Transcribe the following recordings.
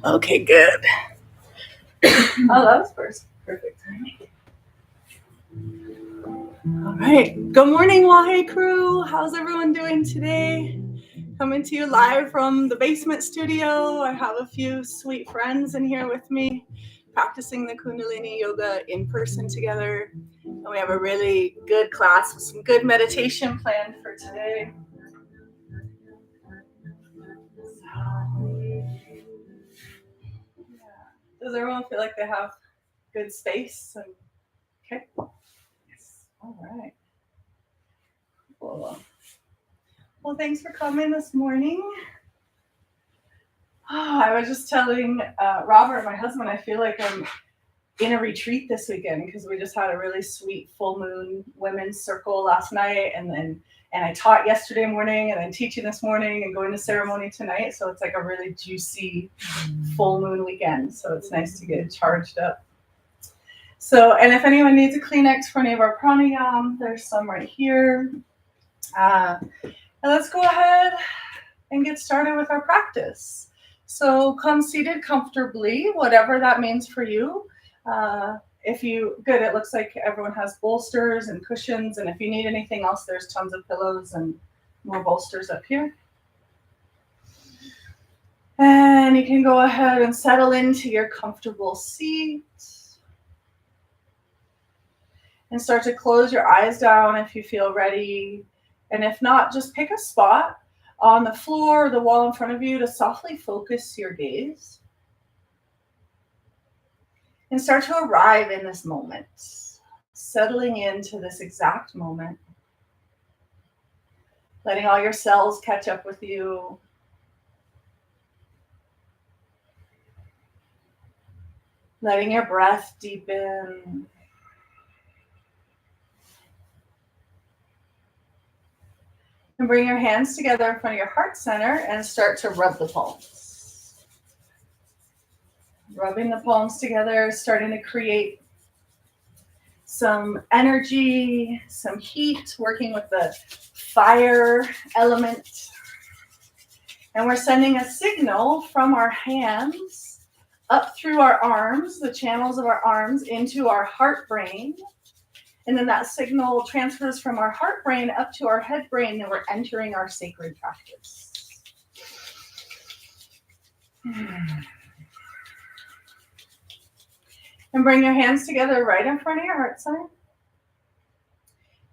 Okay, good. Oh, that was perfect timing. All right. Good morning, Wahe crew. How's everyone doing today? Coming to you live from the basement studio. I have a few sweet friends in here with me, practicing the Kundalini yoga in person together. And we have a really good class with some good meditation planned for today. Does everyone feel like they have good space? Okay. Yes. All right. Cool. Well, thanks for coming this morning. I was just telling Robert, my husband, I feel like I'm in a retreat this weekend because we just had a really sweet full moon women's circle last night, and I taught yesterday morning, and then teaching this morning, and going to ceremony tonight. So it's like a really juicy full moon weekend. So it's nice to get charged up. So, and if anyone needs a Kleenex for any of our pranayam, there's some right here. And let's go ahead and get started with our practice. So come seated comfortably, whatever that means for you. Good, it looks like everyone has bolsters and cushions, and if you need anything else, there's tons of pillows and more bolsters up here. And you can go ahead and settle into your comfortable seat. And start to close your eyes down if you feel ready. And if not, just pick a spot on the floor or the wall in front of you to softly focus your gaze. And start to arrive in this moment, settling into this exact moment. Letting all your cells catch up with you. Letting your breath deepen. And bring your hands together in front of your heart center and start to rub the palms. Rubbing the palms together, starting to create some energy, some heat, working with the fire element. And we're sending a signal from our hands up through our arms, the channels of our arms, into our heart brain. And then that signal transfers from our heart brain up to our head brain, and we're entering our sacred practice. And bring your hands together right in front of your heart center.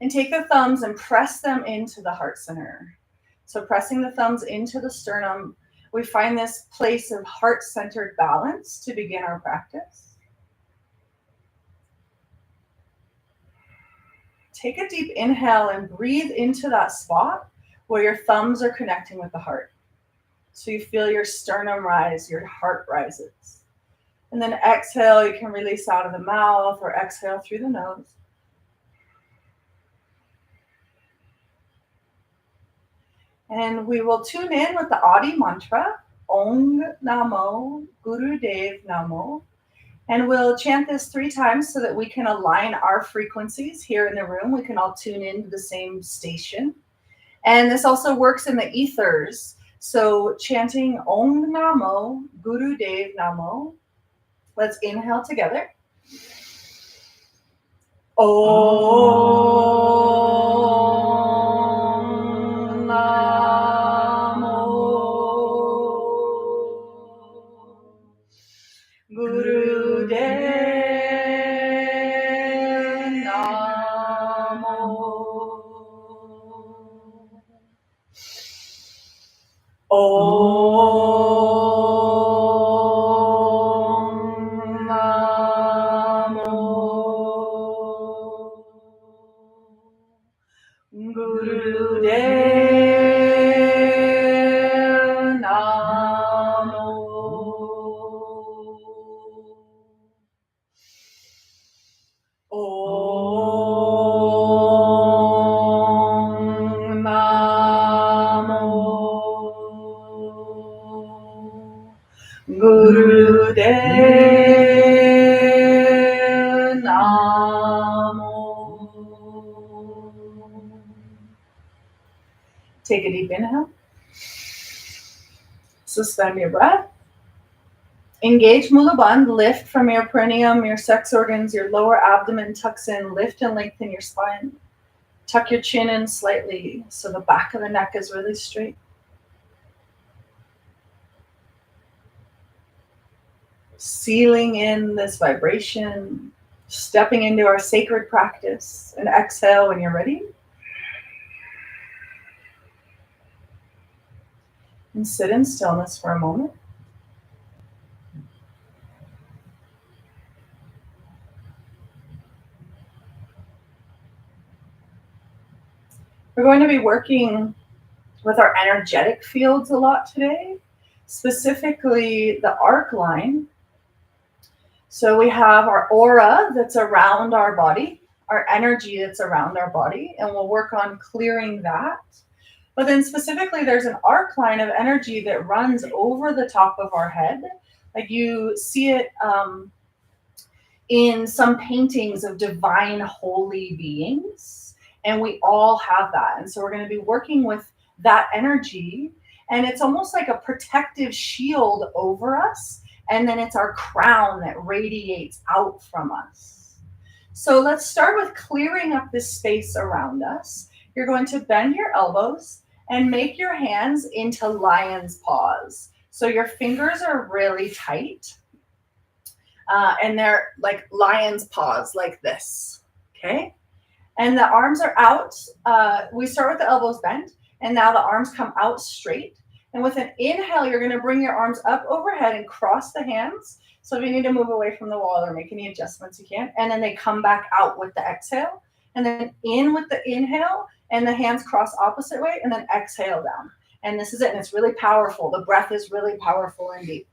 And take the thumbs and press them into the heart center. So pressing the thumbs into the sternum, we find this place of heart-centered balance to begin our practice. Take a deep inhale and breathe into that spot where your thumbs are connecting with the heart. So you feel your sternum rise, your heart rises. And then exhale, you can release out of the mouth or exhale through the nose. And we will tune in with the Adi mantra, Om Namo Gurudev Namo. And we'll chant this 3 times so that we can align our frequencies here in the room. We can all tune into the same station. And this also works in the ethers. So chanting Om Namo Gurudev Namo. Let's inhale together. Om Namo Gurudev Namo. Om Namo Gurudev Namo. Om Namo Gurudev Namo. Take a deep inhale. Suspend your breath. Engage Mula Bandh, lift from your perineum, your sex organs, your lower abdomen tucks in, lift and lengthen your spine. Tuck your chin in slightly so the back of the neck is really straight. Sealing in this vibration, stepping into our sacred practice. And exhale when you're ready. And sit in stillness for a moment. We're going to be working with our energetic fields a lot today, specifically the arc line. So we have our aura that's around our body, our energy that's around our body, and we'll work on clearing that. But then specifically, there's an arc line of energy that runs over the top of our head. Like you see it in some paintings of divine holy beings, and we all have that. And so we're going to be working with that energy, and it's almost like a protective shield over us, and then it's our crown that radiates out from us. So let's start with clearing up this space around us. You're going to bend your elbows and make your hands into lion's paws. So your fingers are really tight, and they're like lion's paws, like this, okay? And the arms are out. We start with the elbows bent, and now the arms come out straight. And with an inhale, you're going to bring your arms up overhead and cross the hands. So if you need to move away from the wall or make any adjustments, you can. And then they come back out with the exhale. And then in with the inhale, and the hands cross opposite way, and then exhale down. And this is it. And it's really powerful. The breath is really powerful and deep.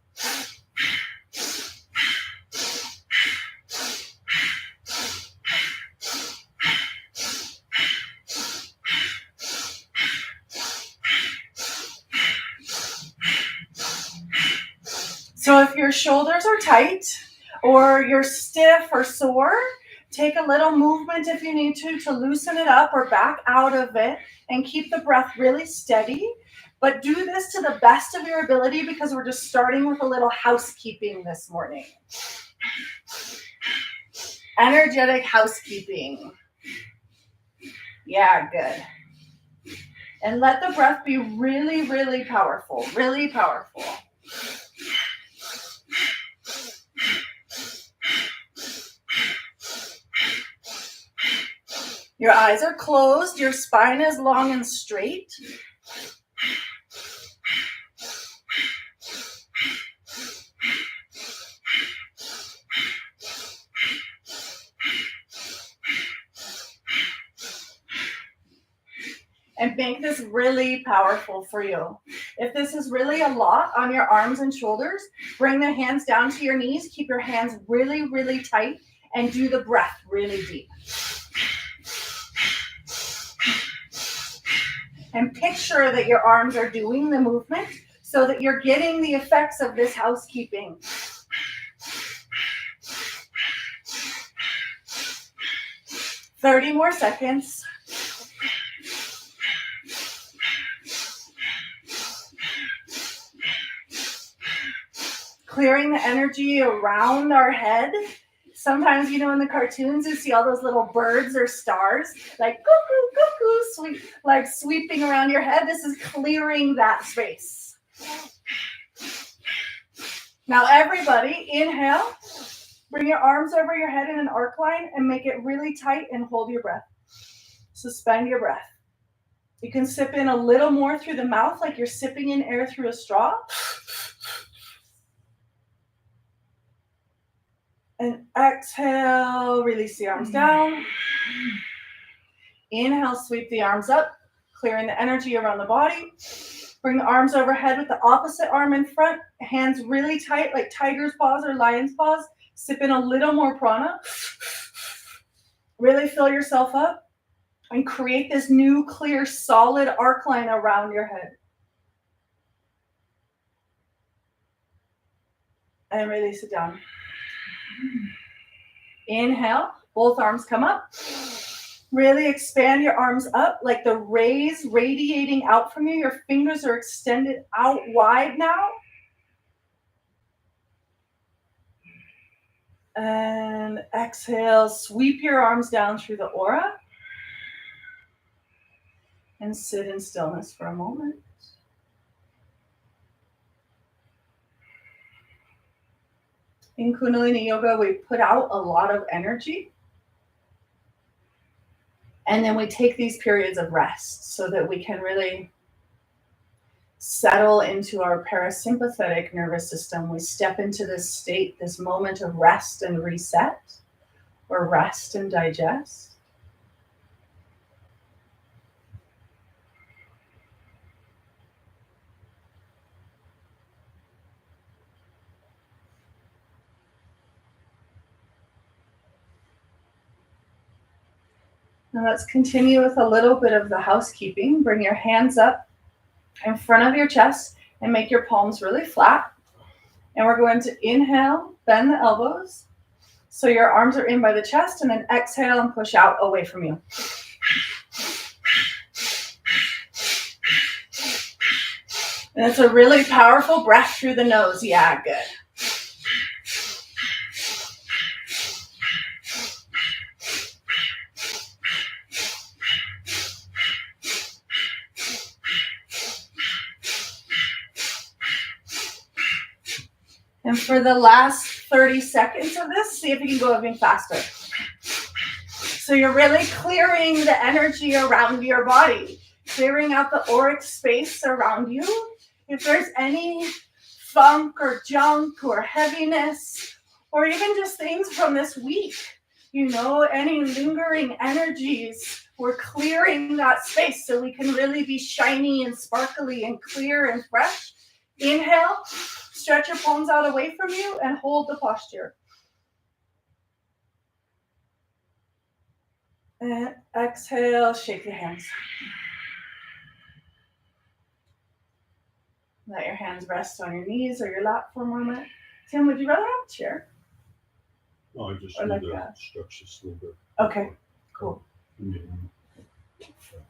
So if your shoulders are tight or you're stiff or sore, take a little movement if you need to loosen it up or back out of it, and keep the breath really steady. But do this to the best of your ability, because we're just starting with a little housekeeping this morning. Energetic housekeeping. Yeah, good. And let the breath be really, really powerful, really powerful. Your eyes are closed, your spine is long and straight. And make this really powerful for you. If this is really a lot on your arms and shoulders, bring the hands down to your knees, keep your hands really, really tight, and do the breath really deep. And picture that your arms are doing the movement so that you're getting the effects of this housekeeping. "30 more seconds. Clearing the energy around our head. Sometimes, in the cartoons, you see all those little birds or stars, like cuckoo, cuckoo, like sweeping around your head. This is clearing that space. Now, everybody, inhale. Bring your arms over your head in an arc line and make it really tight, and hold your breath. Suspend your breath. You can sip in a little more through the mouth, like you're sipping in air through a straw. And exhale, release the arms down. Inhale, sweep the arms up, clearing the energy around the body. Bring the arms overhead with the opposite arm in front. Hands really tight, like tiger's paws or lion's paws. Sip in a little more prana. Really fill yourself up and create this new, clear, solid arc line around your head. And release it down. Inhale, both arms come up. Really expand your arms up like the rays radiating out from you. Your fingers are extended out wide now. And exhale, sweep your arms down through the aura and sit in stillness for a moment. In Kundalini Yoga, we put out a lot of energy. And then we take these periods of rest so that we can really settle into our parasympathetic nervous system. We step into this state, this moment of rest and reset, or rest and digest. Now let's continue with a little bit of the housekeeping. Bring your hands up in front of your chest and make your palms really flat. And we're going to inhale, bend the elbows. So your arms are in by the chest, and then exhale and push out away from you. And it's a really powerful breath through the nose. Yeah, good. And for the last 30 seconds of this, see if you can go even faster. So you're really clearing the energy around your body, clearing out the auric space around you. If there's any funk or junk or heaviness, or even just things from this week, any lingering energies, we're clearing that space so we can really be shiny and sparkly and clear and fresh. Inhale. Stretch your palms out away from you and hold the posture. And exhale, shake your hands. Let your hands rest on your knees or your lap for a moment. Tim, would you rather have a chair? No, I just or need like to that? stretch this a little bit. Okay, cool. Yeah.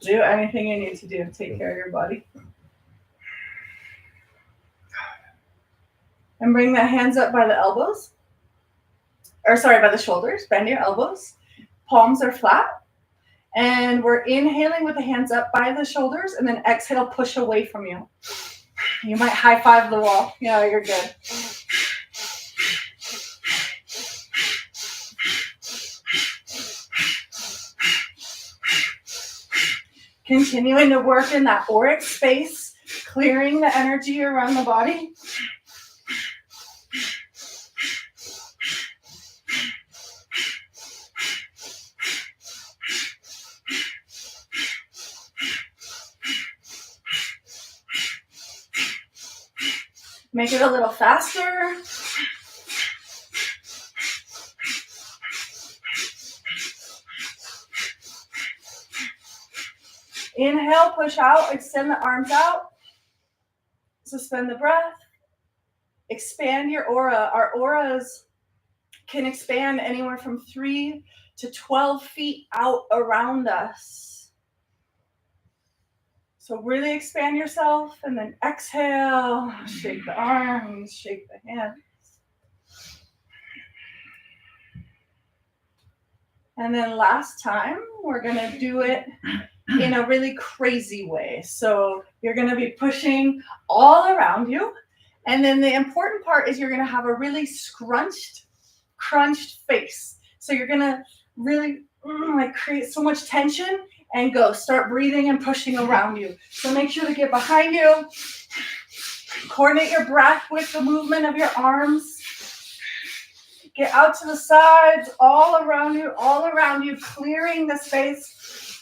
Do anything you need to do to take care of your body. And bring the hands up by the elbows. By the shoulders. Bend your elbows. Palms are flat. And we're inhaling with the hands up by the shoulders, and then exhale, push away from you. You might high five the wall. Yeah, you're good. Continuing to work in that auric space, clearing the energy around the body. Make it a little faster. Inhale, push out, extend the arms out. Suspend the breath. Expand your aura. Our auras can expand anywhere from 3 to 12 feet out around us. So really expand yourself, and then exhale, shake the arms, shake the hands. And then last time, we're gonna do it in a really crazy way. So you're gonna be pushing all around you. And then the important part is you're gonna have a really crunched face. So you're gonna really create so much tension and go. Start breathing and pushing around you. So make sure to get behind you. Coordinate your breath with the movement of your arms. Get out to the sides, all around you, clearing the space.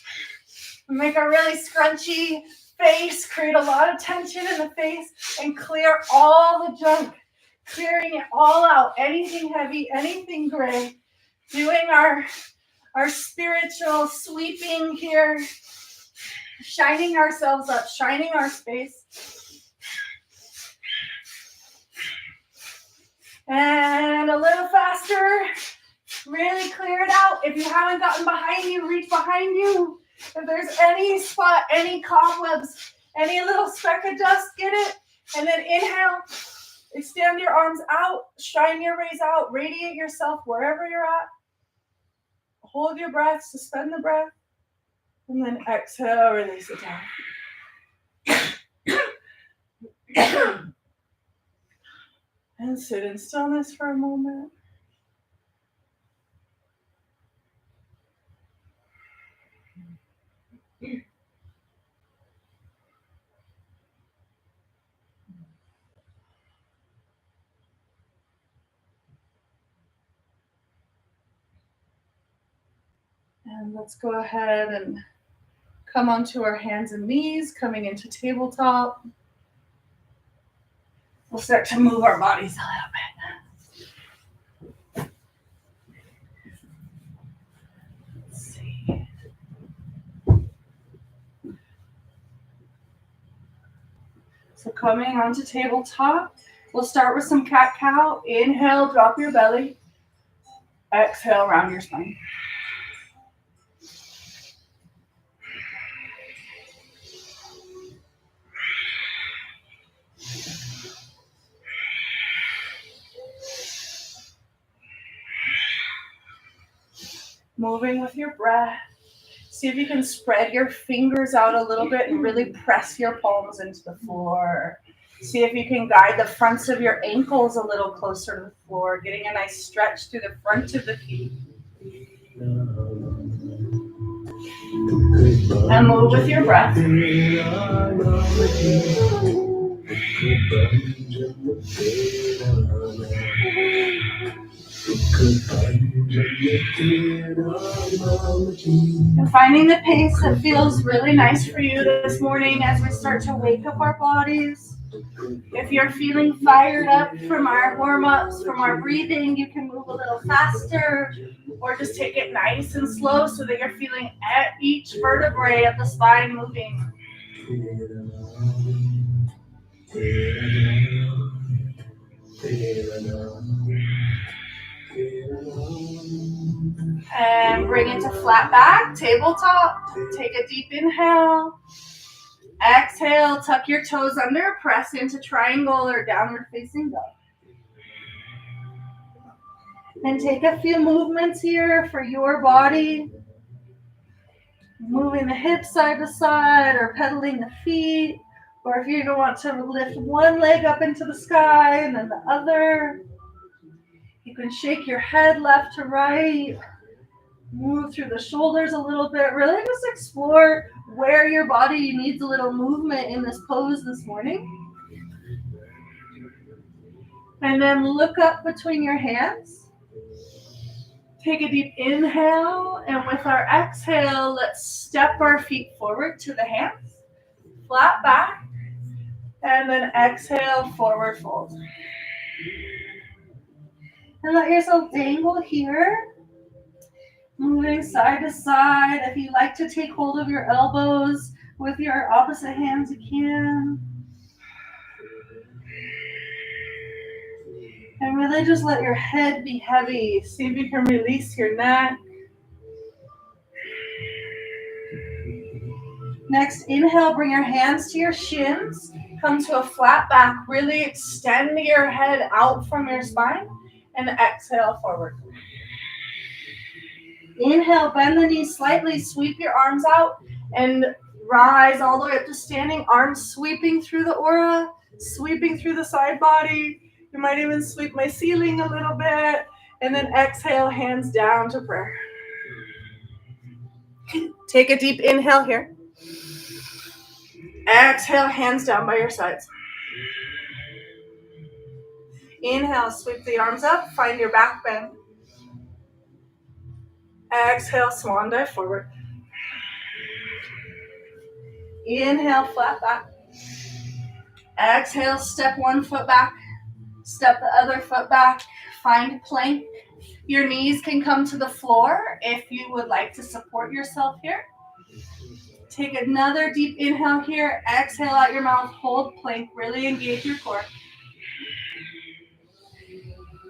Make a really scrunchy face, create a lot of tension in the face, and clear all the junk. Clearing it all out, anything heavy, anything gray. Doing our spiritual sweeping here, shining ourselves up, shining our space. And a little faster, really clear it out. If you haven't gotten behind you, reach behind you. If there's any spot, any cobwebs, any little speck of dust, get it. And then inhale, Extend your arms out, shine your rays out, radiate yourself wherever you're at. Hold your breath, suspend the breath, and then exhale, release it down. And sit in stillness for a moment. And let's go ahead and come onto our hands and knees, coming into tabletop. We'll start to move our bodies a little bit. Let's see. So coming onto tabletop, we'll start with some cat-cow. Inhale, drop your belly. Exhale, round your spine. Moving with your breath. See if you can spread your fingers out a little bit and really press your palms into the floor. See if you can guide the fronts of your ankles a little closer to the floor, getting a nice stretch through the front of the feet. And move with your breath. And finding the pace that feels really nice for you this morning as we start to wake up our bodies. If you're feeling fired up from our warm-ups, from our breathing, you can move a little faster or just take it nice and slow so that you're feeling at each vertebrae of the spine moving. And bring it to flat back, tabletop. Take a deep inhale. Exhale, tuck your toes under, press into triangle or downward facing dog. And take a few movements here for your body. Moving the hips side to side or pedaling the feet. Or if you want to lift one leg up into the sky and then the other. You can shake your head left to right. Move through the shoulders a little bit. Really just explore where your body needs a little movement in this pose this morning. And then look up between your hands. Take a deep inhale. And with our exhale, let's step our feet forward to the hands. Flat back. And then exhale, forward fold. And let yourself dangle here. Moving side to side. If you like to take hold of your elbows with your opposite hands, you can. And really just let your head be heavy. See if you can release your neck. Next, inhale, bring your hands to your shins. Come to a flat back. Really extend your head out from your spine. And exhale, forward. Inhale, bend the knees slightly, sweep your arms out, and rise all the way up to standing. Arms sweeping through the aura, sweeping through the side body. You might even sweep my ceiling a little bit. And then exhale, hands down to prayer. Take a deep inhale here. Exhale, hands down by your sides. Inhale, sweep the arms up, find your back bend. Exhale, swan dive forward. Inhale, flat back. Exhale, step one foot back. Step the other foot back. Find plank. Your knees can come to the floor if you would like to support yourself here. Take another deep inhale here. Exhale out your mouth. Hold plank. Really engage your core.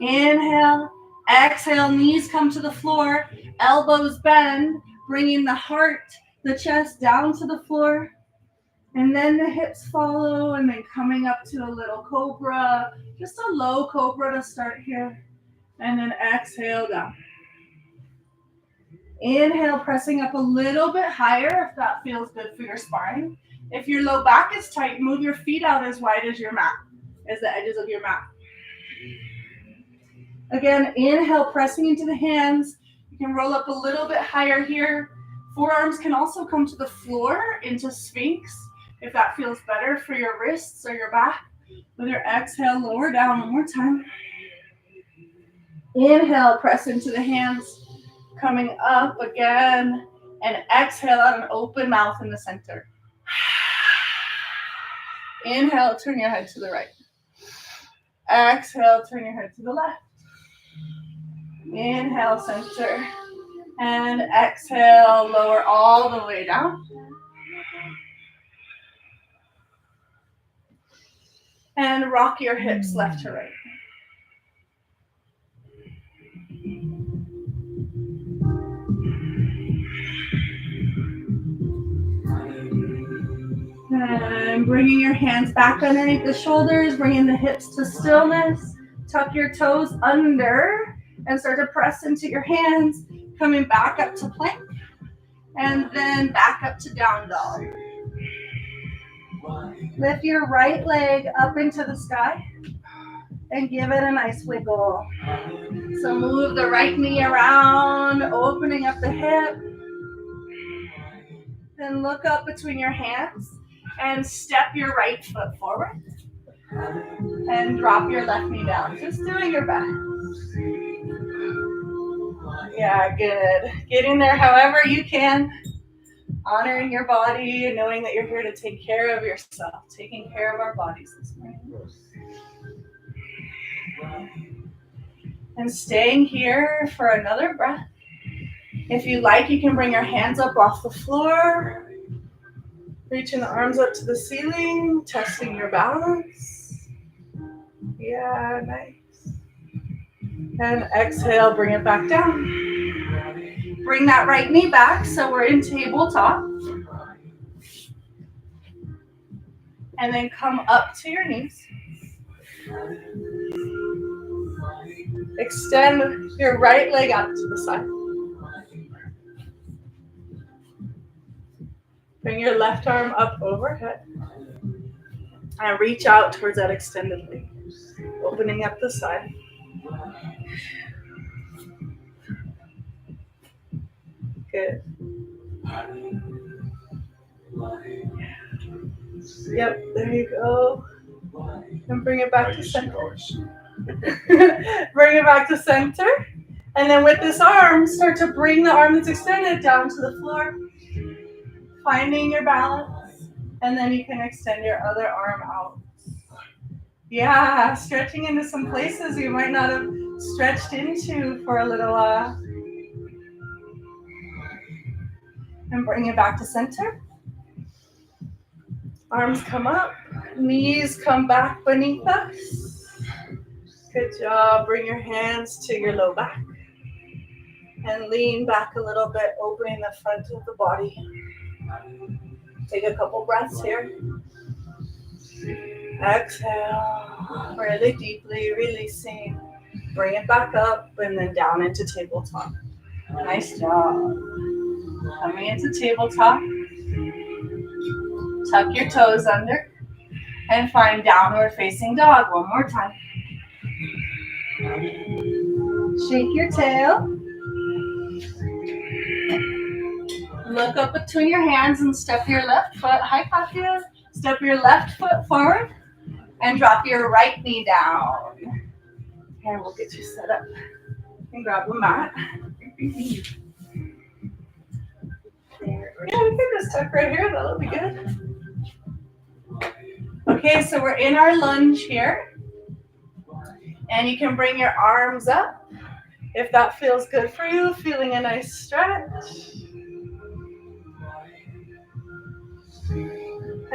Inhale. Exhale. Knees come to the floor. Elbows bend. Bringing the heart, the chest down to the floor. And then the hips follow, and then coming up to a little cobra, just a low cobra to start here. And then exhale down. Inhale, pressing up a little bit higher if that feels good for your spine. If your low back is tight, move your feet out as wide as your mat, as the edges of your mat. Again, inhale, pressing into the hands. You can roll up a little bit higher here. Forearms can also come to the floor into Sphinx if that feels better for your wrists or your back. With your exhale, lower down one more time. Inhale, press into the hands. Coming up again, and exhale out an open mouth in the center. Inhale, turn your head to the right. Exhale, turn your head to the left. Inhale, center. And exhale, lower all the way down. And rock your hips left to right. And bringing your hands back underneath the shoulders, bringing the hips to stillness. Tuck your toes under and start to press into your hands, coming back up to plank and then back up to down dog. Lift your right leg up into the sky and give it a nice wiggle. So move the right knee around, opening up the hip. Then look up between your hands and step your right foot forward and drop your left knee down. Just doing your best. Yeah, good. Get in there however you can. Honoring your body and knowing that you're here to take care of yourself. Taking care of our bodies this morning. And staying here for another breath. If you like, you can bring your hands up off the floor. Reaching the arms up to the ceiling, testing your balance. Yeah, nice. And exhale, bring it back down. Bring that right knee back so we're in tabletop. And then come up to your knees. Extend your right leg out to the side. Bring your left arm up overhead. And reach out towards that extended leg. Opening up the side. Good. Yep, there you go. And bring it back to center. Bring it back to center. And then with this arm, start to bring the arm that's extended down to the floor. Finding your balance. And then you can extend your other arm out. Yeah, stretching into some places you might not have stretched into for a little while. And bring it back to center. Arms come up, knees come back beneath us. Good job. Bring your hands to your low back. And lean back a little bit, opening the front of the body. Take a couple breaths here. Exhale, really deeply, releasing. Bring it back up and then down into tabletop. Nice job. Coming into tabletop. Tuck your toes under and find downward facing dog one more time. Shake your tail. Look up between your hands and step your left foot. Hi, Katya. Step your left foot forward and drop your right knee down. And we'll get you set up. And grab a mat. Yeah, we can just tuck right here. That'll be good. Okay, so we're in our lunge here. And you can bring your arms up if that feels good for you. Feeling a nice stretch.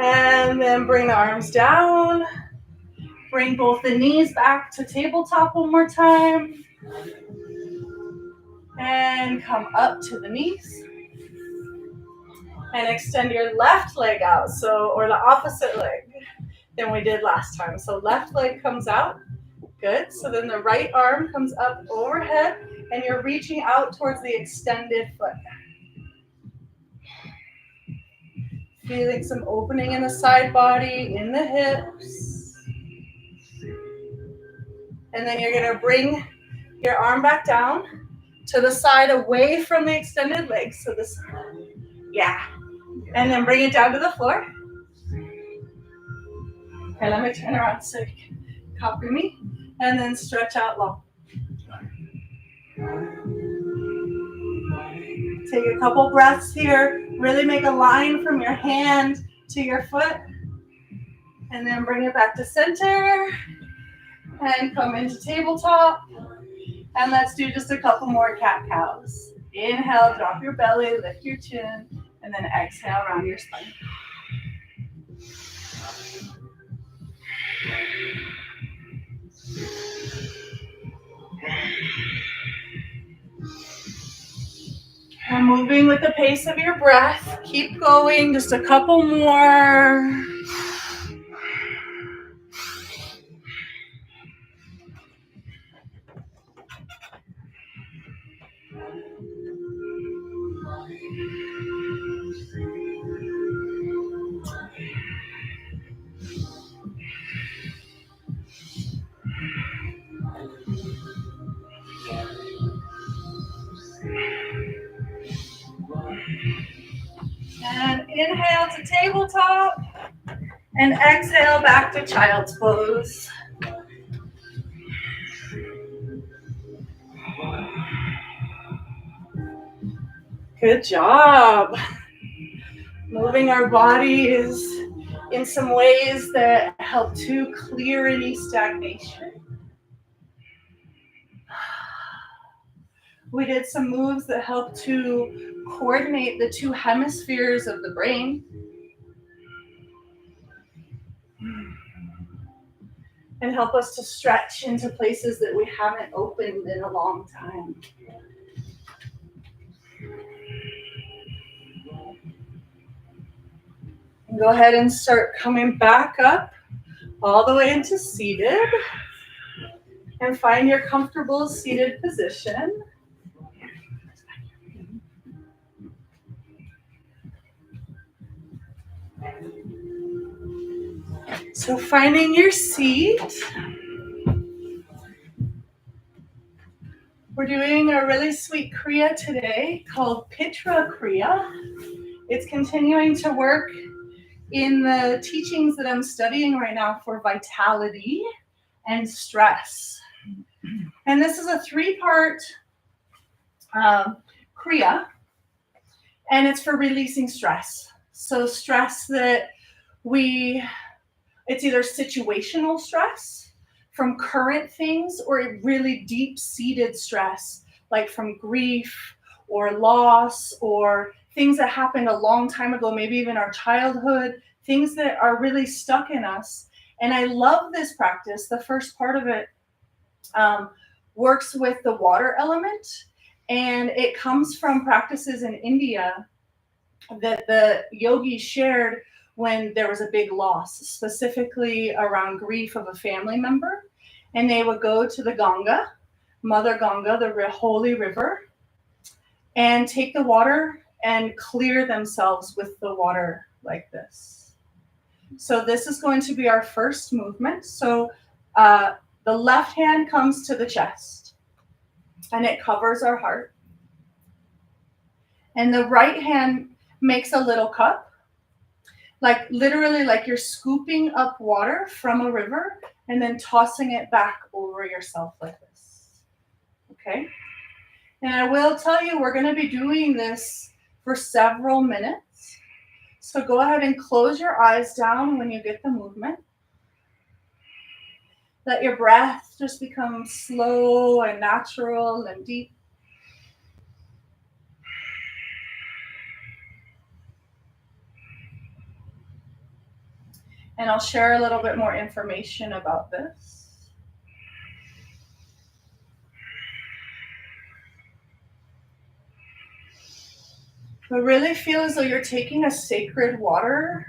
And then bring the arms down. Bring both the knees back to tabletop one more time. And come up to the knees. And extend your left leg out, or the opposite leg than we did last time. So left leg comes out, good. So then the right arm comes up overhead and you're reaching out towards the extended foot. Feeling some opening in the side body, in the hips. And then you're gonna bring your arm back down to the side away from the extended leg. So this, yeah. And then bring it down to the floor. Okay, let me turn around so you can copy me. And then stretch out long. Take a couple breaths here. Really make a line from your hand to your foot. And then bring it back to center. And come into tabletop. And let's do just a couple more cat-cows. Inhale, drop your belly, lift your chin. And then exhale, round your spine. And moving with the pace of your breath. Keep going, just a couple more. And inhale to tabletop. And exhale back to child's pose. Good job. Moving our bodies in some ways that help to clear any stagnation. We did some moves that help to coordinate the two hemispheres of the brain. And help us to stretch into places that we haven't opened in a long time. And go ahead and start coming back up all the way into seated. And find your comfortable seated position. So finding your seat. We're doing a really sweet Kriya today called Pitra Kriya. It's continuing to work in the teachings that I'm studying right now for vitality and stress. And this is a 3-part Kriya, and it's for releasing stress. So stress that it's either situational stress from current things or really deep-seated stress, like from grief or loss or things that happened a long time ago, maybe even our childhood, things that are really stuck in us. And I love this practice. The first part of it works with the water element, and it comes from practices in India that the yogis shared when there was a big loss, specifically around grief of a family member. And they would go to the Ganga, Mother Ganga, the holy river, and take the water and clear themselves with the water like this. So this is going to be our first movement. So the left hand comes to the chest and it covers our heart. And the right hand makes a little cup, like literally like you're scooping up water from a river and then tossing it back over yourself like this. Okay? And I will tell you, we're going to be doing this for several minutes. So go ahead and close your eyes down when you get the movement. Let your breath just become slow and natural and deep. And I'll share a little bit more information about this. But really feel as though you're taking a sacred water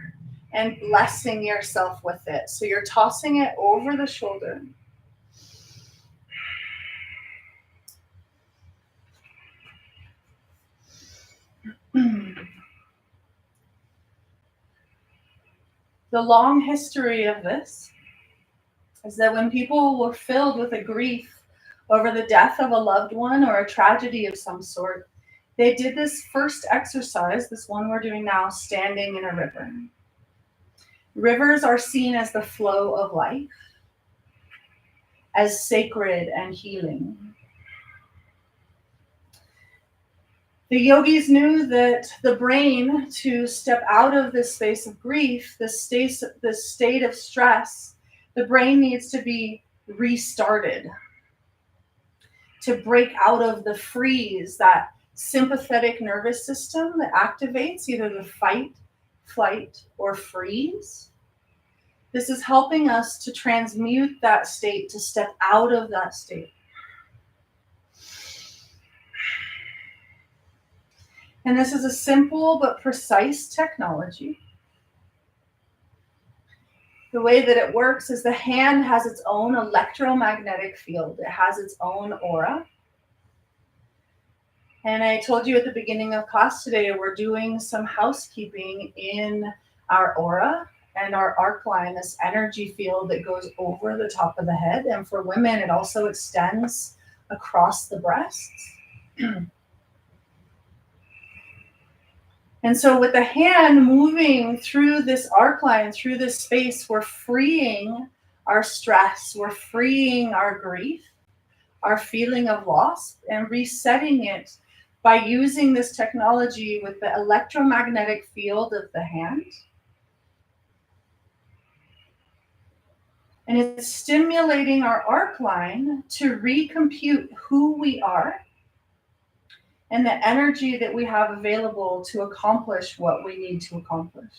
and blessing yourself with it. So you're tossing it over the shoulder. The long history of this is that when people were filled with a grief over the death of a loved one or a tragedy of some sort, they did this first exercise, this one we're doing now, standing in a river. Rivers are seen as the flow of life, as sacred and healing. The yogis knew that the brain, to step out of this space of grief, this state of stress, the brain needs to be restarted to break out of the freeze, that sympathetic nervous system that activates either the fight, flight, or freeze. This is helping us to transmute that state, to step out of that state. And this is a simple but precise technology. The way that it works is the hand has its own electromagnetic field. It has its own aura. And I told you at the beginning of class today, we're doing some housekeeping in our aura and our arc line, this energy field that goes over the top of the head. And for women, it also extends across the breasts. And so with the hand moving through this arc line, through this space, we're freeing our stress, we're freeing our grief, our feeling of loss, and resetting it by using this technology with the electromagnetic field of the hand. And it's stimulating our arc line to recompute who we are and the energy that we have available to accomplish what we need to accomplish.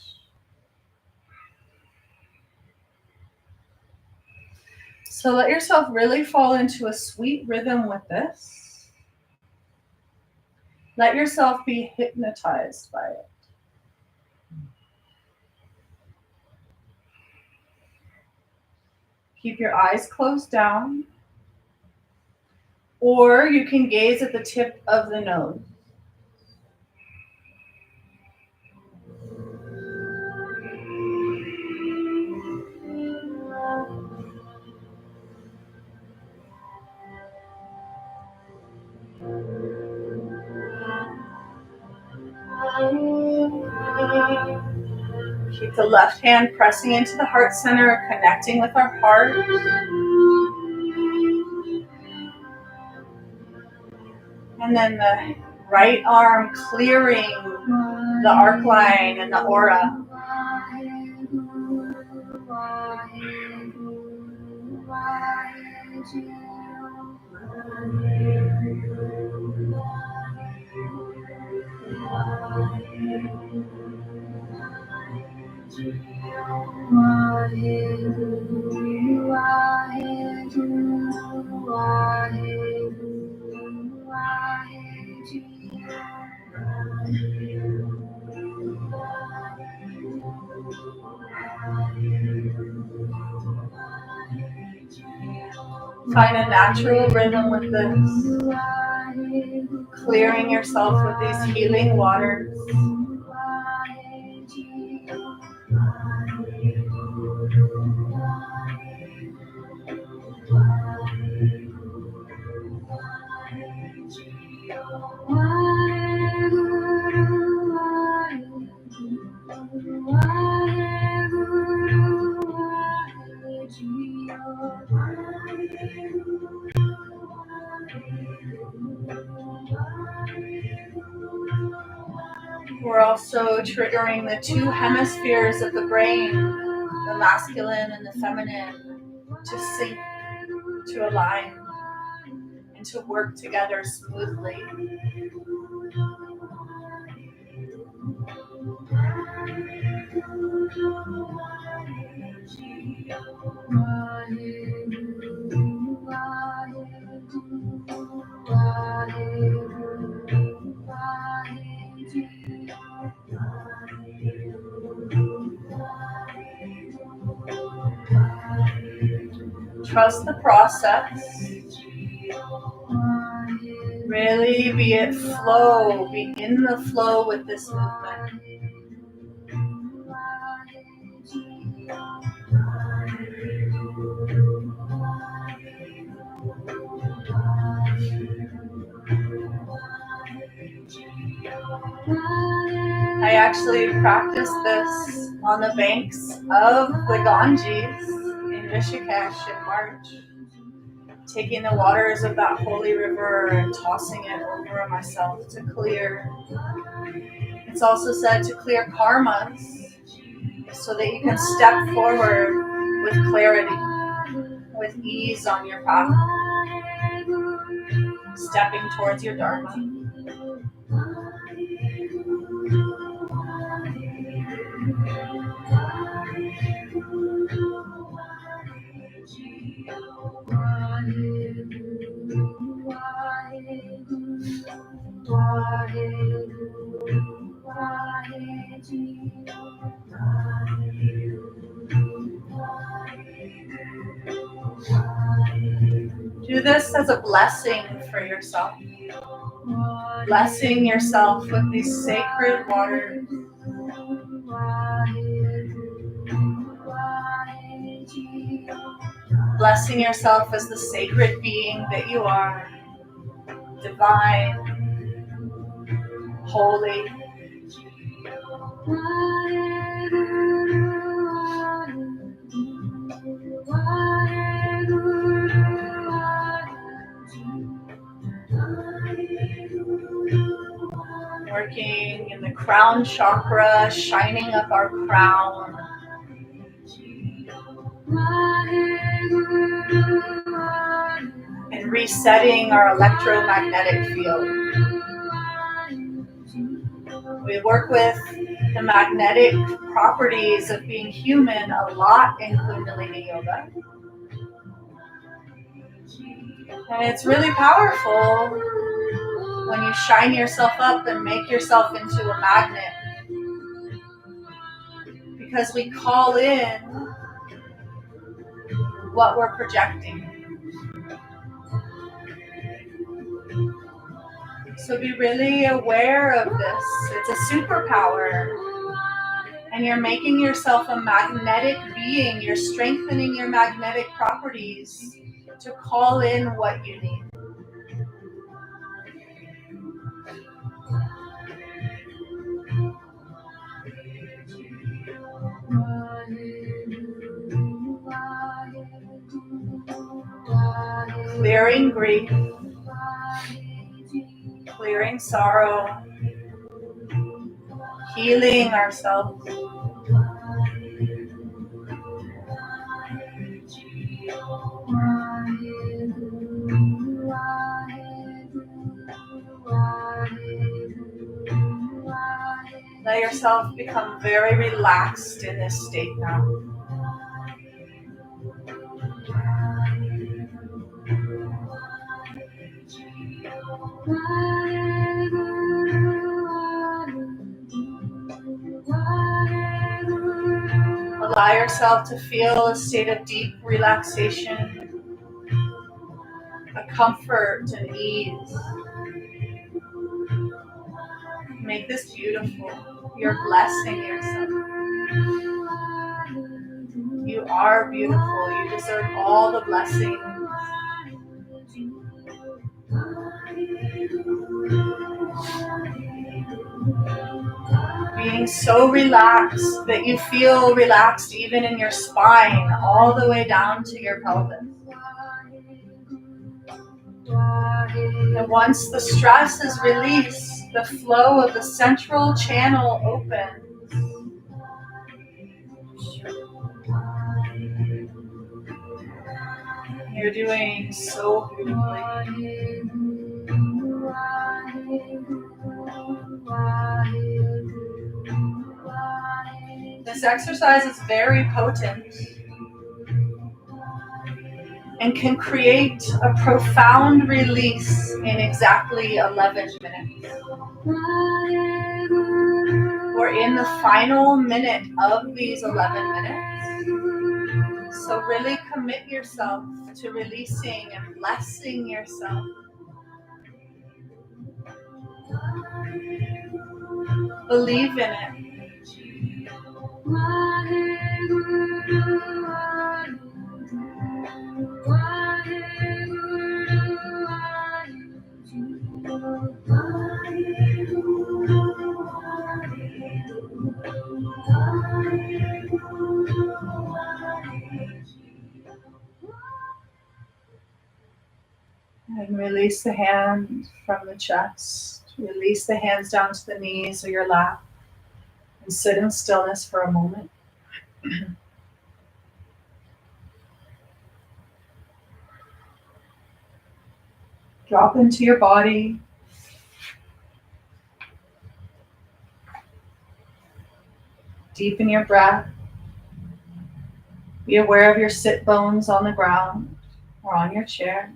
So let yourself really fall into a sweet rhythm with this. Let yourself be hypnotized by it. Keep your eyes closed down, or you can gaze at the tip of the nose. Keep the left hand pressing into the heart center, connecting with our heart. And then the right arm clearing the arc line and the aura. Find a natural rhythm with this. Clearing yourself with these healing waters. We're also triggering the two hemispheres of the brain, the masculine and the feminine, to sync, to align, and to work together smoothly. Trust the process. Really be it flow, be in the flow with this movement. I actually practiced this on the banks of the Ganges in Rishikesh in March, taking the waters of that holy river and tossing it over myself to clear. It's also said to clear karmas so that you can step forward with clarity, with ease on your path, stepping towards your dharma. Do this as a blessing for yourself. Blessing yourself with these sacred waters. Blessing yourself as the sacred being that you are. Divine. Holy. Working in the crown chakra, shining up our crown. And resetting our electromagnetic field. We work with the magnetic properties of being human a lot in Kundalini Yoga. And it's really powerful when you shine yourself up and make yourself into a magnet. Because we call in what we're projecting. So be really aware of this. It's a superpower. And you're making yourself a magnetic being. You're strengthening your magnetic properties to call in what you need. Clearing grief, clearing sorrow, healing ourselves. Let yourself become very relaxed in this state now. Allow yourself to feel a state of deep relaxation, a comfort and ease. Make this beautiful. You're blessing yourself. You are beautiful. You deserve all the blessings. Being so relaxed that you feel relaxed even in your spine, all the way down to your pelvis. And once the stress is released, the flow of the central channel opens. You're doing so beautifully. This exercise is very potent and can create a profound release in exactly 11 minutes. We're in the final minute of these 11 minutes. So really commit yourself to releasing and blessing yourself. Believe in it. And release the hand from the chest. Release the hands down to the knees or your lap. And sit in stillness for a moment. Drop into your body. Deepen your breath. Be aware of your sit bones on the ground or on your chair.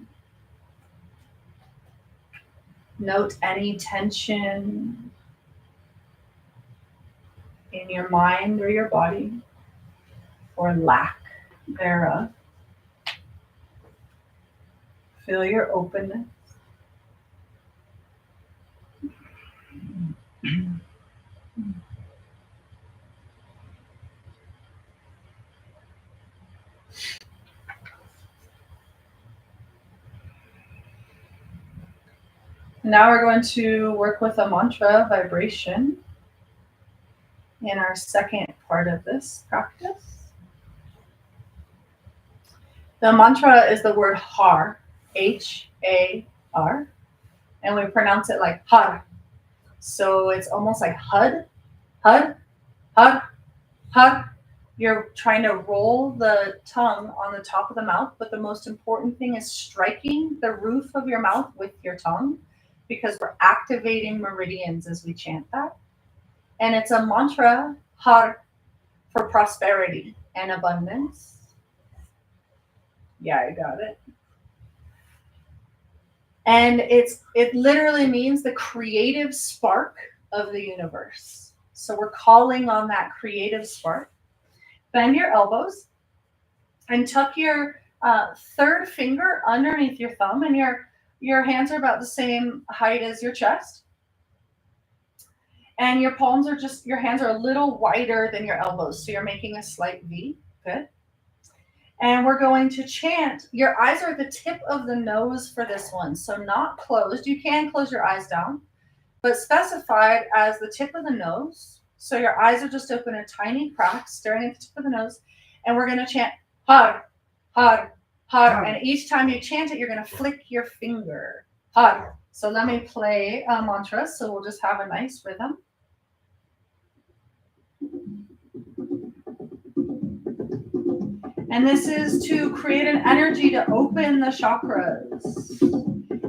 Note any tension in your mind or your body or lack thereof. Feel your openness. Now we're going to work with a mantra vibration in our second part of this practice. The mantra is the word har, H-A-R, and we pronounce it like har. So it's almost like hud, hud, hud, hud. You're trying to roll the tongue on the top of the mouth, but the most important thing is striking the roof of your mouth with your tongue, because we're activating meridians as we chant that. And it's a mantra, har, for prosperity and abundance. Yeah, I got it. And it literally means the creative spark of the universe. So we're calling on that creative spark. Bend your elbows and tuck your third finger underneath your thumb, and your hands are about the same height as your chest. And your palms are your hands are a little wider than your elbows. So you're making a slight V. Good. And we're going to chant. Your eyes are the tip of the nose for this one. So not closed. You can close your eyes down, but specified as the tip of the nose. So your eyes are just open a tiny crack, staring at the tip of the nose. And we're going to chant har, har, har. And each time you chant it, you're going to flick your finger. Har. So let me play a mantra. So we'll just have a nice rhythm. And this is to create an energy to open the chakras.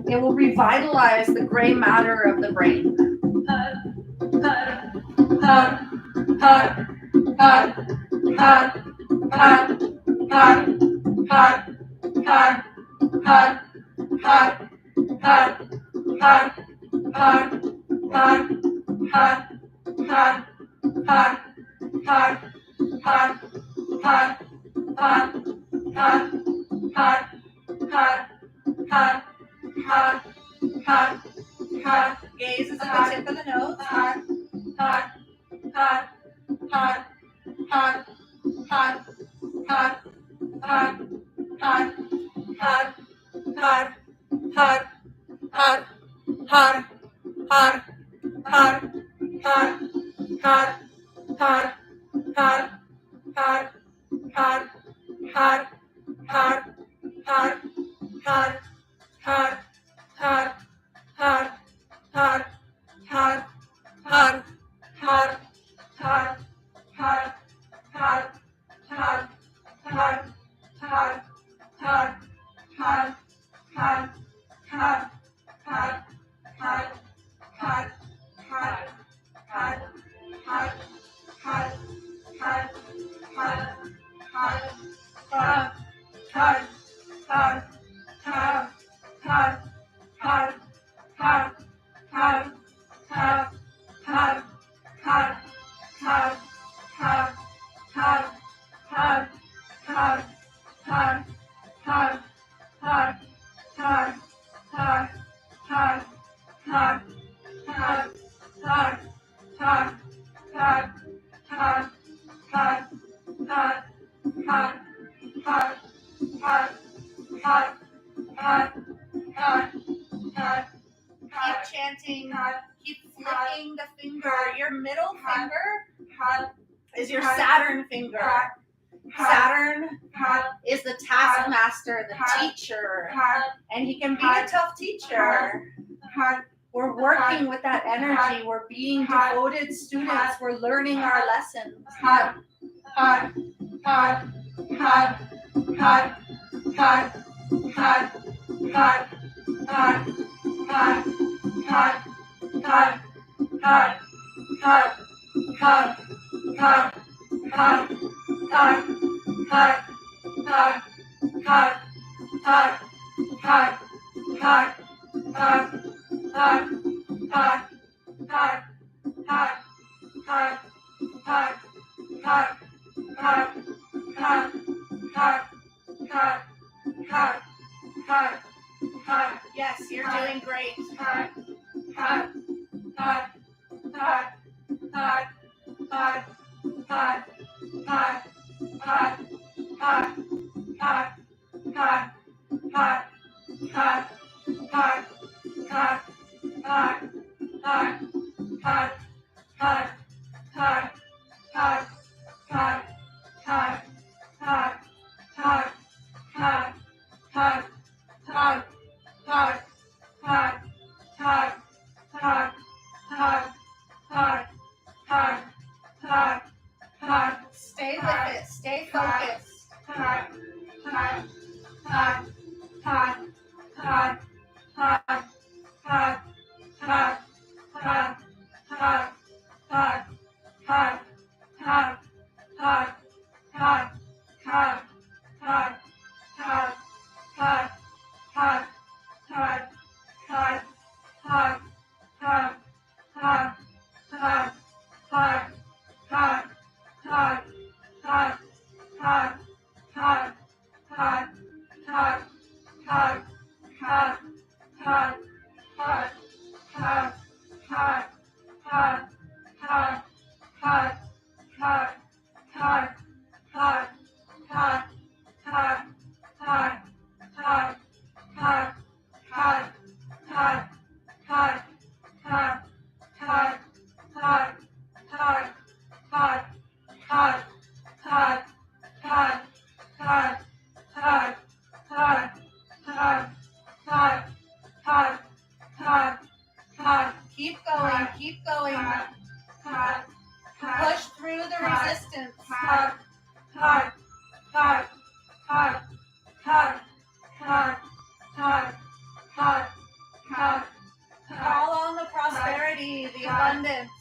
It will revitalize the gray matter of the brain. Gaze is at the tip of the nose. Saturn finger. Saturn is the taskmaster, the teacher, and he can be a tough teacher. We're working with that energy. We're being devoted students. We're learning our lessons. Yes, you're doing great. Stay with it. Stay focused. Keep going, keep going. Push through the resistance. Call on the prosperity, the abundance.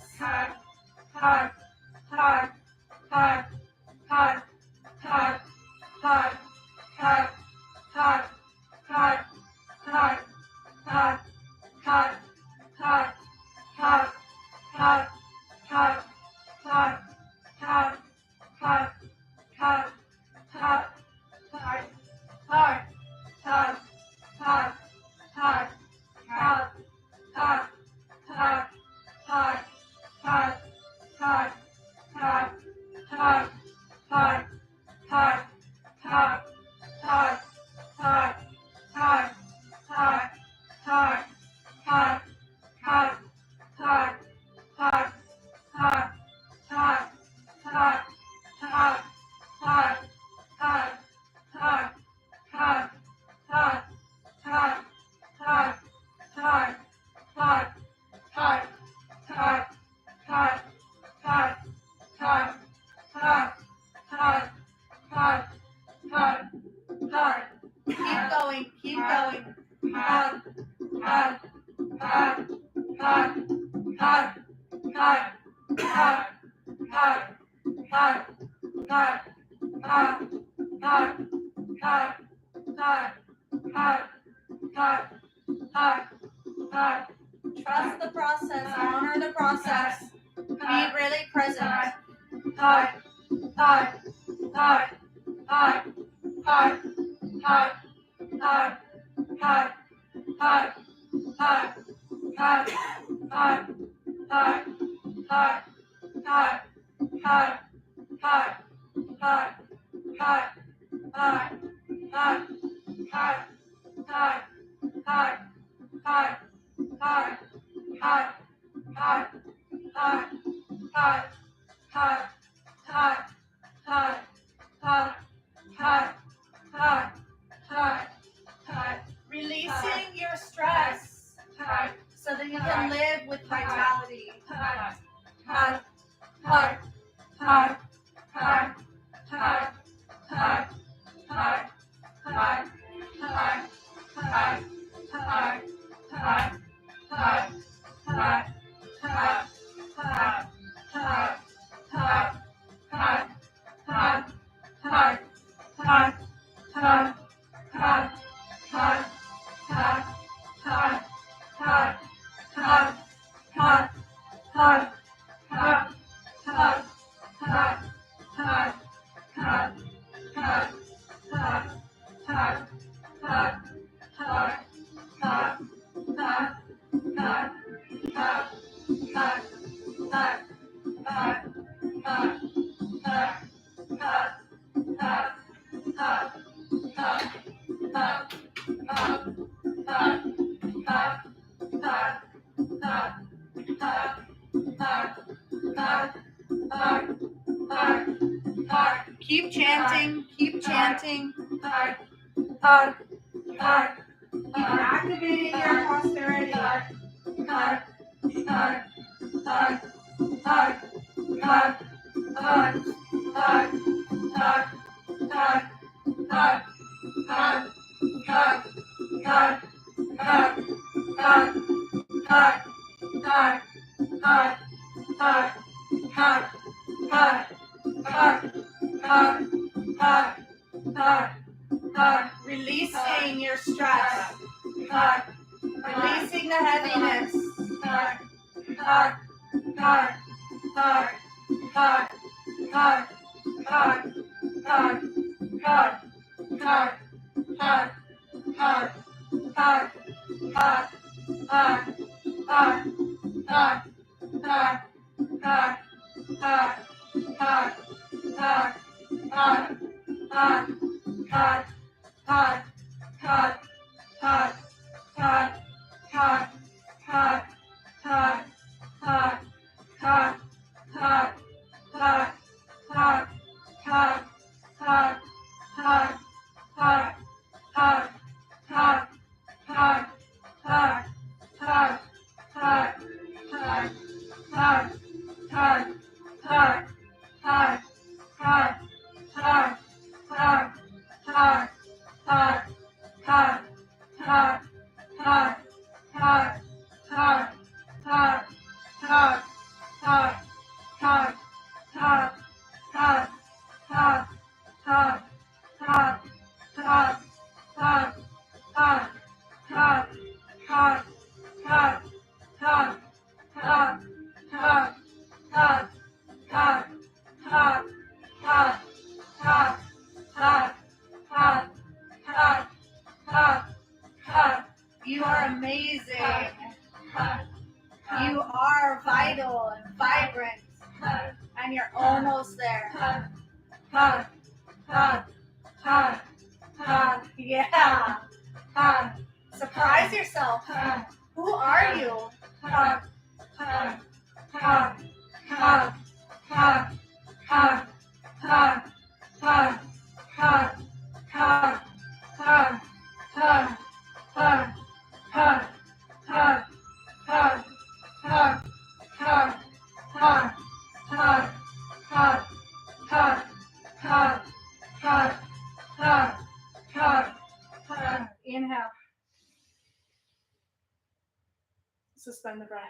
Keep going, keep going. Trust the process, honor the process. Be really present. Keep chanting, keep chanting. Keep activating your prosperity. Releasing your stress. Releasing the heaviness. You are amazing. You are vital and vibrant. And you're almost there. Yeah. Surprise yourself. Who are you? Inhale. Suspend the breath.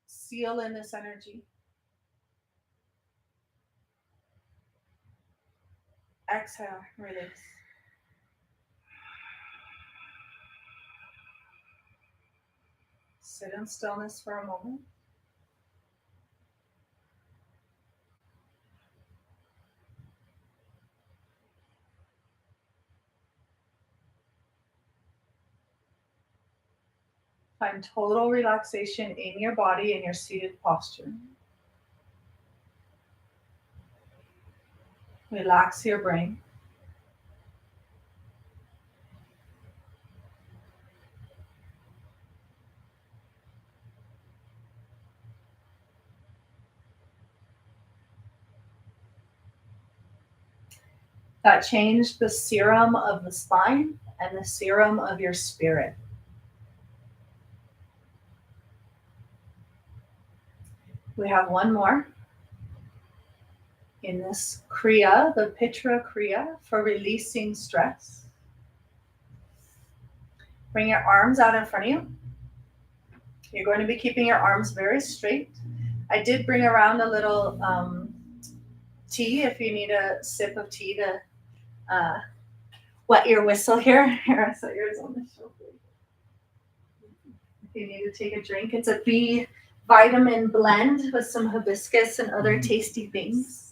Seal in this energy. Exhale, release. Sit in stillness for a moment. Find total relaxation in your body in your seated posture. Relax your brain. That changed the serum of the spine and the serum of your spirit. We have one more in this Kriya, the Pitra Kriya, for releasing stress. Bring your arms out in front of you. You're going to be keeping your arms very straight. I did bring around a little tea if you need a sip of tea to wet your whistle here. Here, I set yours on the shoulder. If you need to take a drink, it's a B vitamin blend with some hibiscus and other tasty things.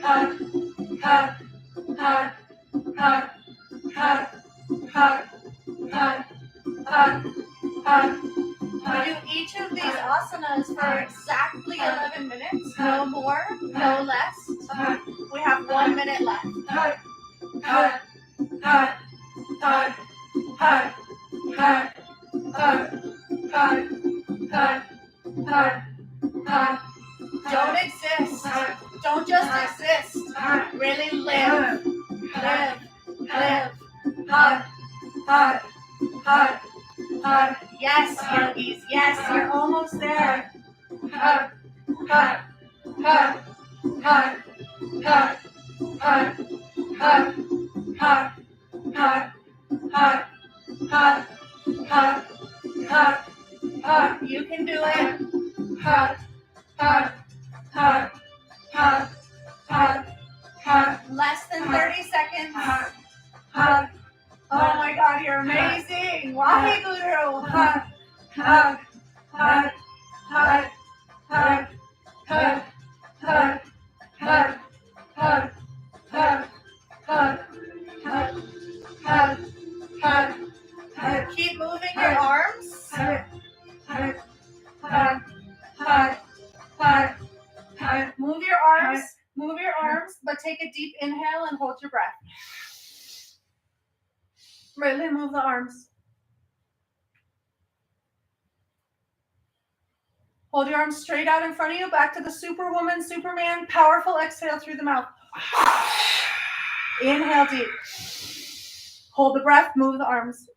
We do each of these asanas for exactly 11 minutes, no more, no less. We have 1 minute left. Don't exist. Don't just exist. Really live. Yes, yogis. Yes, you're almost there. You can do it. Less than 30 seconds. Oh my God, you're amazing. Wahe Guru. Keep moving your arms. Move your arms, but take a deep inhale and hold your breath. Really move the arms. Hold your arms straight out in front of you, back to the Superwoman, Superman, powerful exhale through the mouth. Inhale deep. Hold the breath, move the arms.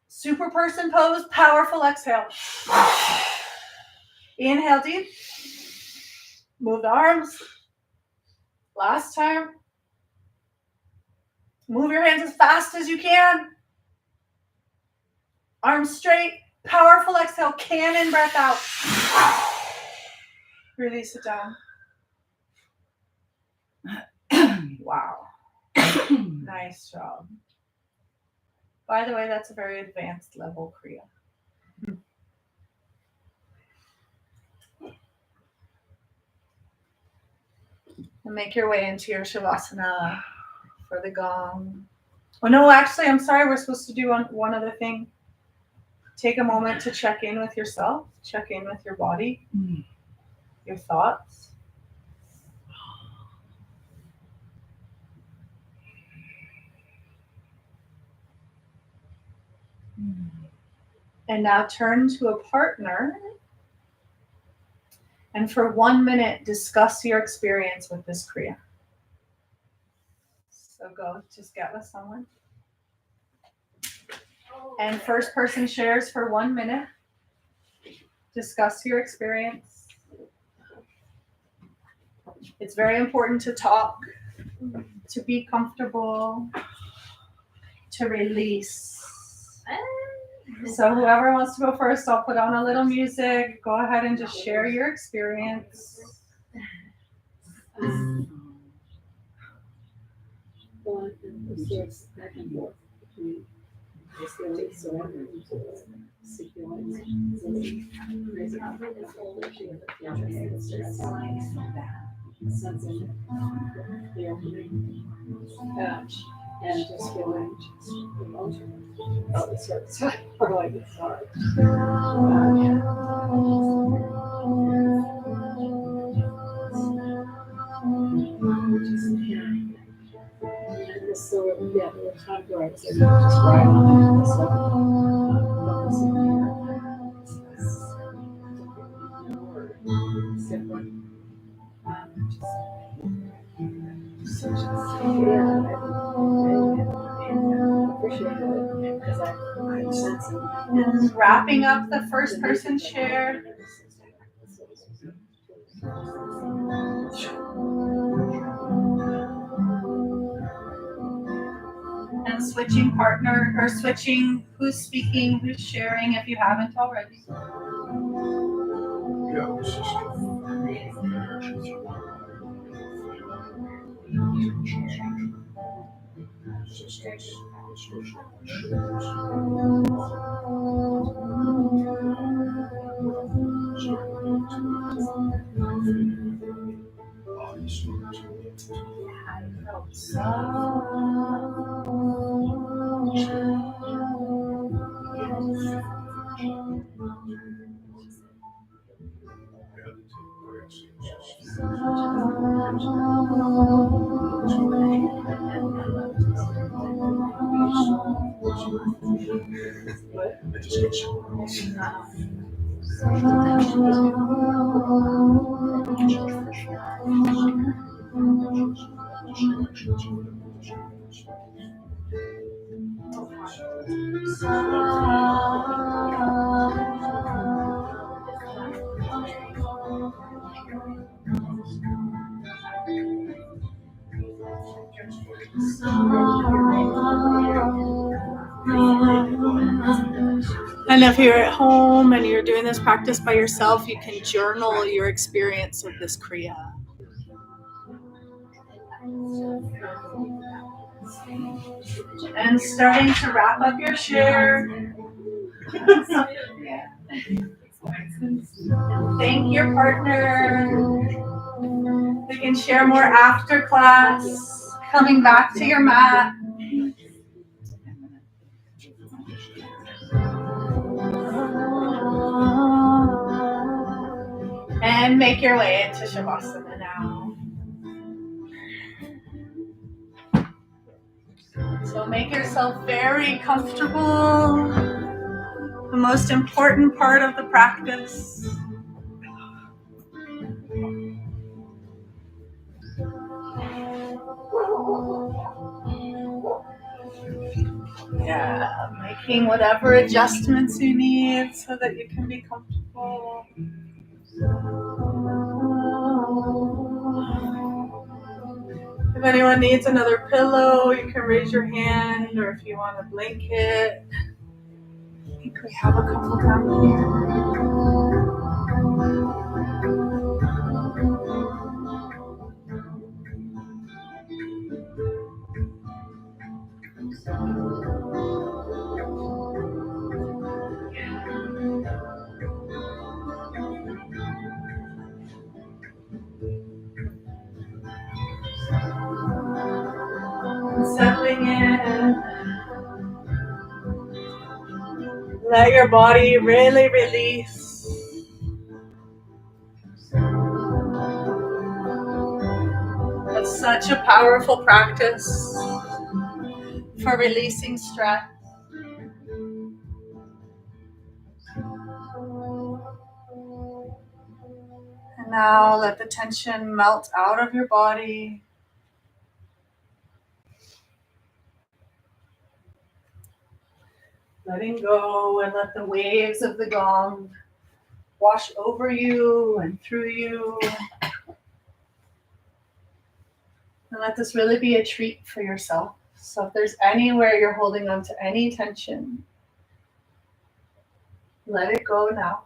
Super person pose, powerful exhale. Inhale deep. Move the arms. Last time. Move your hands as fast as you can. Arms straight, powerful exhale, cannon breath out. Release it down. Wow. Nice job. By the way, that's a very advanced level Kriya. And make your way into your Shavasana for the gong. Oh no, actually, I'm sorry, we're supposed to do one other thing. Take a moment to check in with yourself, check in with your body, your thoughts. And now turn to a partner and for 1 minute discuss your experience with this Kriya. So go, just get with someone. And first person shares for 1 minute. Discuss your experience. It's very important to talk, to be comfortable, to release. So whoever wants to go first, I'll put on a little music. Go ahead and just share your experience. And just feeling emotional. Oh, it's or like it's hard. And this sort of, yeah, there were times where I was able to just ride on it. And wrapping up the first person share. And switching partner or switching who's speaking, who's sharing if you haven't already. Yeah, it's just I just got somewhere else. And if you're at home and you're doing this practice by yourself, you can journal your experience of this Kriya. And starting to wrap up your share. Thank your partner. We can share more after class. Coming back to your mat. And make your way into Shavasana now. So make yourself very comfortable. The most important part of the practice. Yeah, making whatever adjustments you need so that you can be comfortable. If anyone needs another pillow, you can raise your hand, or if you want a blanket. I think we have a couple down here. Settling in. Let your body really release. That's such a powerful practice for releasing stress. And now let the tension melt out of your body. Letting go and let the waves of the gong wash over you and through you. And let this really be a treat for yourself. So if there's anywhere you're holding on to any tension, let it go now.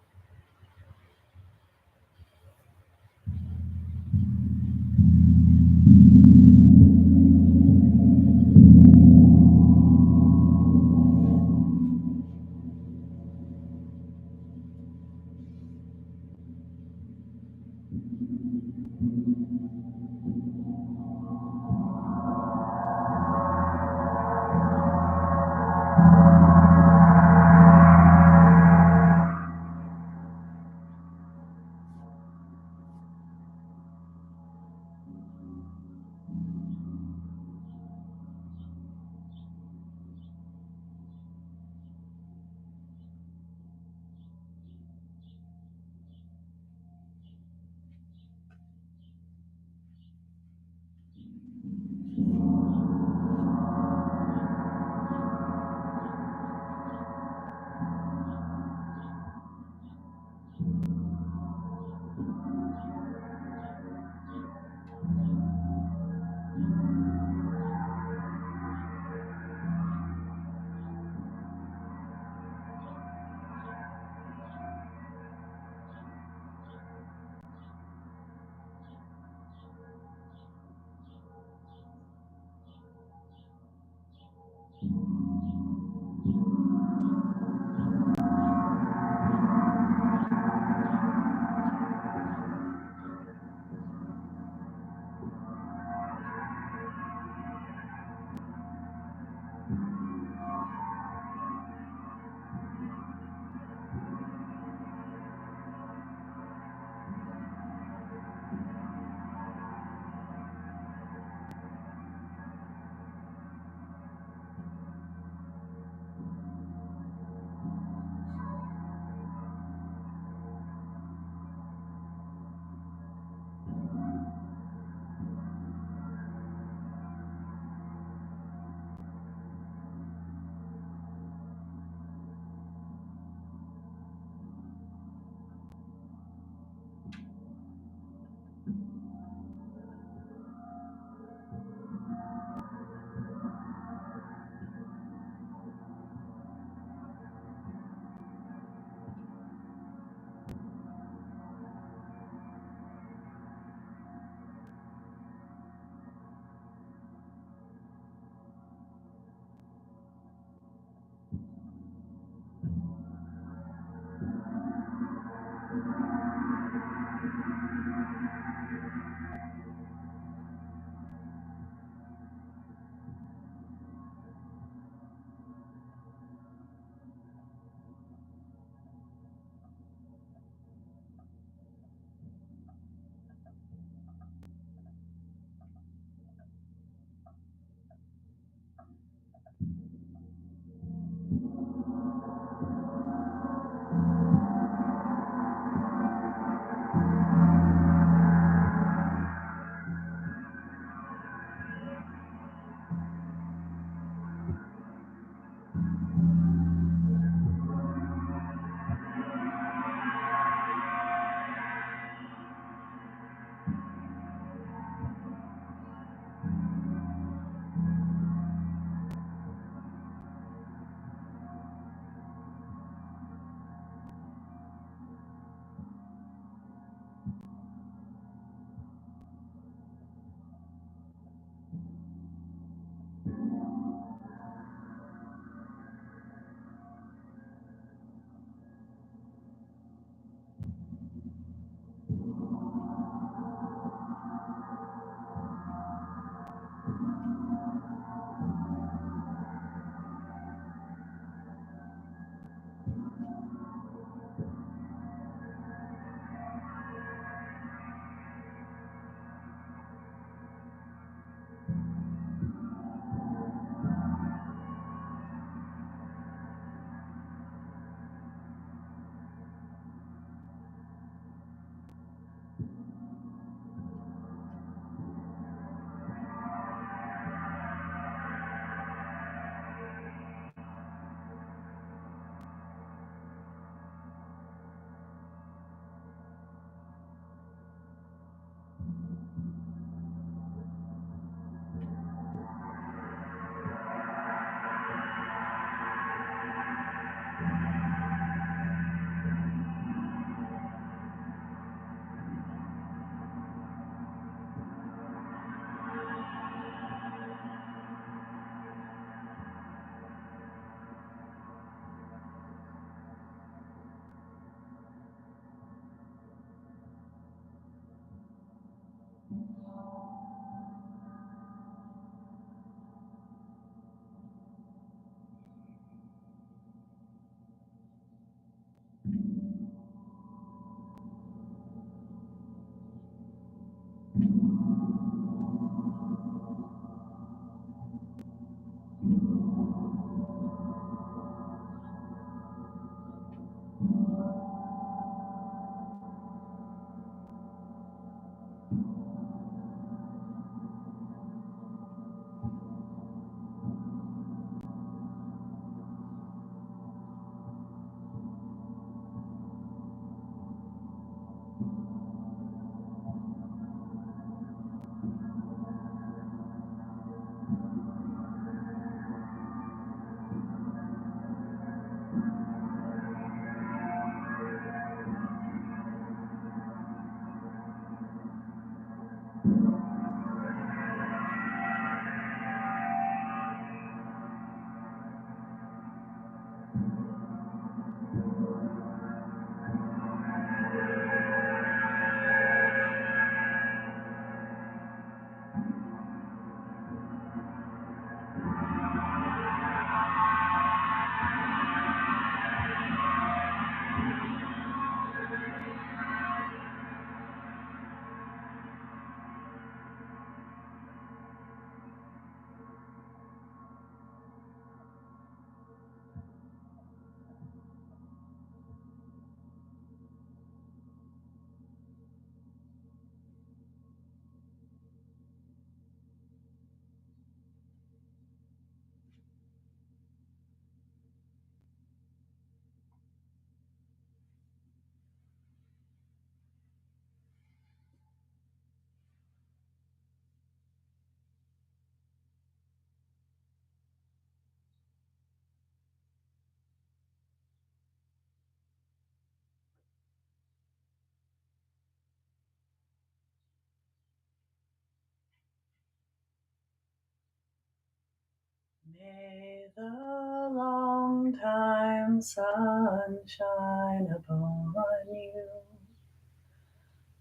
May the long time sun shine upon you.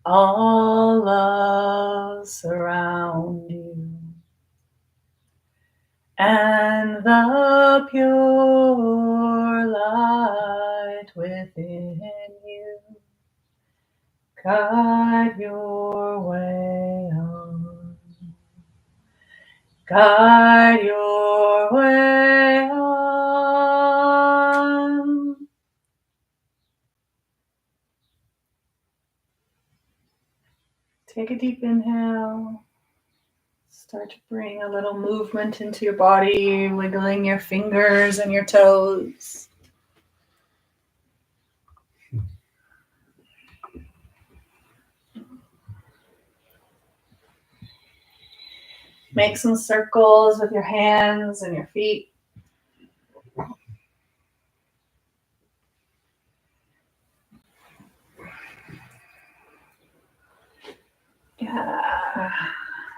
all love surround you, and the pure light within you guide your way on. Guide your way on. Take a deep inhale. Start to bring a little movement into your body, wiggling your fingers and your toes. Make some circles with your hands and your feet. Yeah.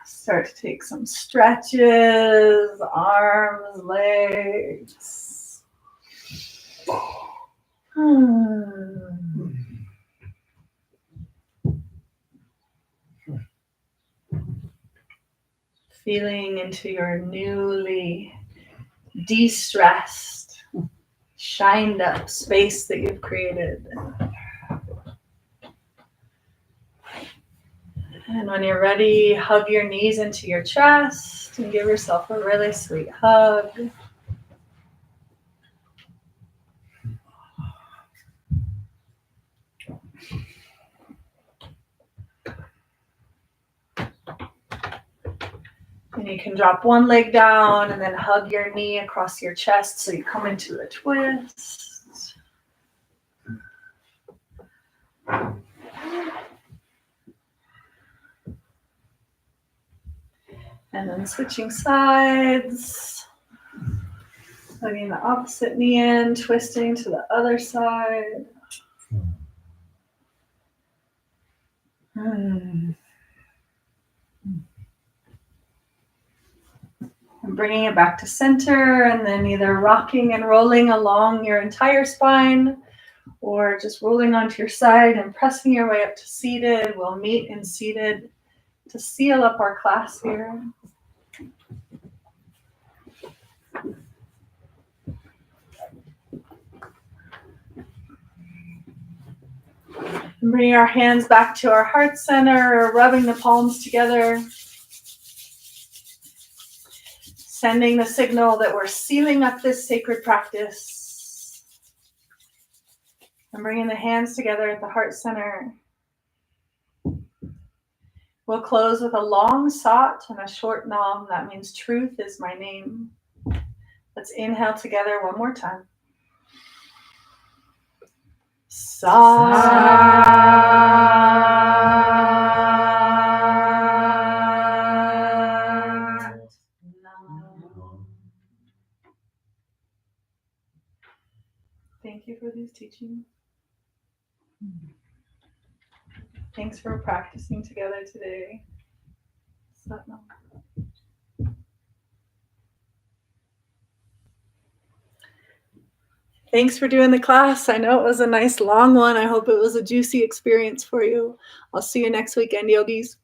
Start to take some stretches, arms, legs. Feeling into your newly de-stressed, shined up space that you've created. And when you're ready, hug your knees into your chest and give yourself a really sweet hug. And you can drop one leg down and then hug your knee across your chest so you come into a twist. And then switching sides. Hugging the opposite knee in, twisting to the other side. And bringing it back to center, and then either rocking and rolling along your entire spine or just rolling onto your side and pressing your way up to seated. We'll meet in seated to seal up our class here. And bringing our hands back to our heart center, rubbing the palms together. Sending the signal that we're sealing up this sacred practice. And bringing the hands together at the heart center. We'll close with a long sat and a short nam. That means truth is my name. Let's inhale together one more time. Sat. Thank you for these teachings. Thanks for practicing together today. Satnam. Thanks for doing the class. I know it was a nice long one. I hope it was a juicy experience for you. I'll see you next weekend, yogis.